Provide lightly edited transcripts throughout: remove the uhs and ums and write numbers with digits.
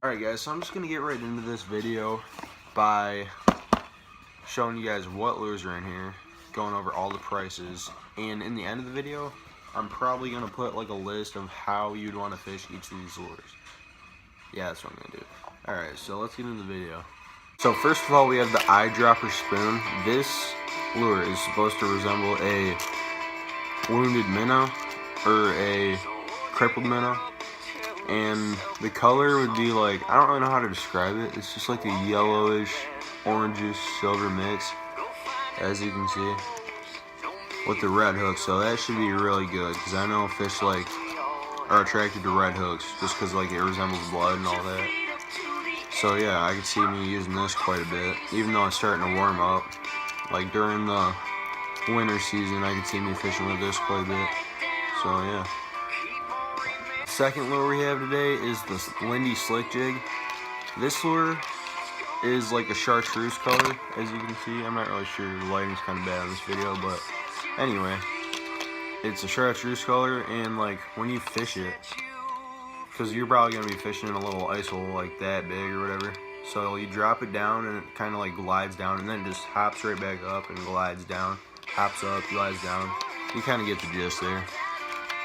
Alright guys, so I'm just going to get right into this video by showing you guys what lures are in here, going over all the prices, and in the end of the video, I'm probably going to put like a list of how you'd want to fish each of these lures. Yeah, that's what I'm going to do. Alright, so let's get into the video. So first of all, we have the eyedropper spoon. This lure is supposed to resemble a wounded minnow or a crippled minnow. And the color would be like, I don't really know how to describe it. It's just like a yellowish, orangish, silver mix, as you can see, with the red hook. So that should be really good, because I know fish like are attracted to red hooks just because like it resembles blood and all that. So yeah, I could see me using this quite a bit, even though it's starting to warm up. Like during the winter season, I could see me fishing with this quite a bit. So yeah. Second lure we have today is the Lindy Slick Jig. This lure is like a chartreuse color, as you can see. I'm not really sure, the lighting's kind of bad in this video, but anyway, it's a chartreuse color, and like when you fish it, because you're probably going to be fishing in a little ice hole like that big or whatever, so you drop it down and it kind of like glides down, and then it just hops right back up and glides down, hops up, glides down. You kind of get the gist there.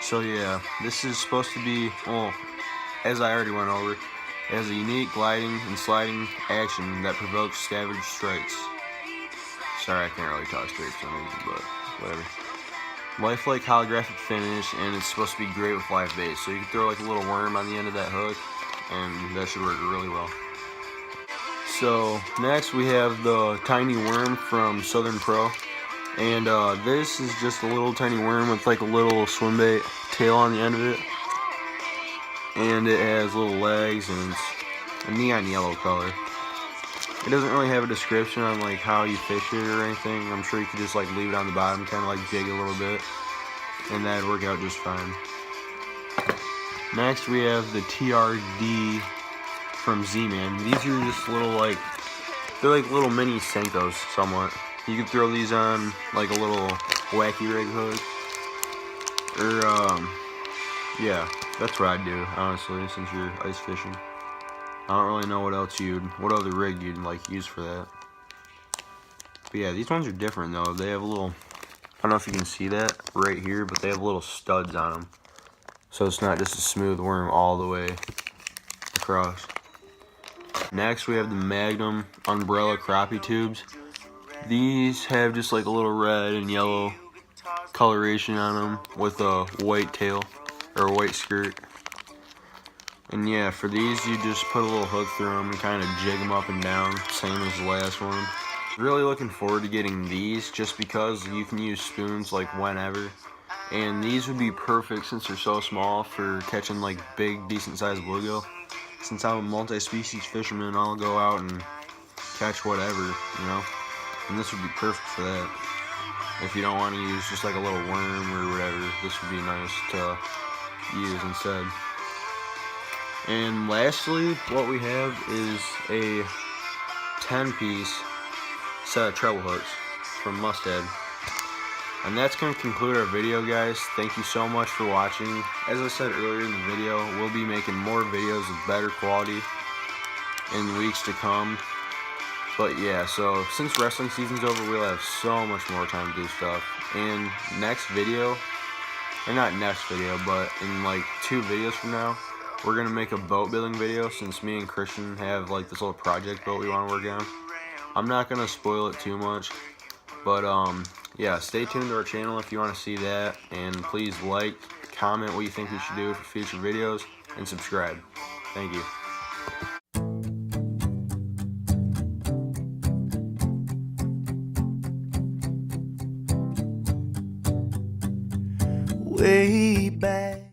So yeah, this is supposed to be, well, as I already went over, it has a unique gliding and sliding action that provokes savage strikes. Sorry, I can't really talk straight for some reason, but whatever. Lifelike holographic finish, and it's supposed to be great with live bait. So you can throw like a little worm on the end of that hook, and that should work really well. So next we have the tiny worm from Southern Pro. And this is just a little tiny worm with like a little swim bait tail on the end of it. And it has little legs, and it's a neon yellow color. It doesn't really have a description on like how you fish it or anything. I'm sure you could just like leave it on the bottom, kind of like jig a little bit, and that'd work out just fine. Next we have the TRD from Z-Man. These are just little like, they're like little mini Senkos somewhat. You can throw these on like a little wacky rig hook, or yeah, that's what I'd do honestly, since you're ice fishing. I don't really know what other rig you'd like use for that. But yeah, these ones are different though. They have a little, I don't know if you can see that right here, but they have little studs on them, so it's not just a smooth worm all the way across. Next we have the Magnum Umbrella Crappie Tubes. These have just like a little red and yellow coloration on them with a white tail or a white skirt. And yeah, for these you just put a little hook through them and kind of jig them up and down, same as the last one. Really looking forward to getting these, just because you can use spoons like whenever. And these would be perfect since they're so small for catching like big, decent sized bluegill. Since I'm a multi-species fisherman, I'll go out and catch whatever, you know. And this would be perfect for that. If you don't want to use just like a little worm or whatever, this would be nice to use instead. And lastly, what we have is a 10-piece set of treble hooks from Mustad. And that's going to conclude our video, guys. Thank you so much for watching. As I said earlier in the video, we'll be making more videos of better quality in the weeks to come. But yeah, so since wrestling season's over, we'll have so much more time to do stuff. And next video, or not next video, but in like 2 videos from now, we're going to make a boat building video, since me and Christian have like this little project boat we want to work on. I'm not going to spoil it too much, but yeah, stay tuned to our channel if you want to see that. And please like, comment what you think we should do for future videos, and subscribe. Thank you. Way back.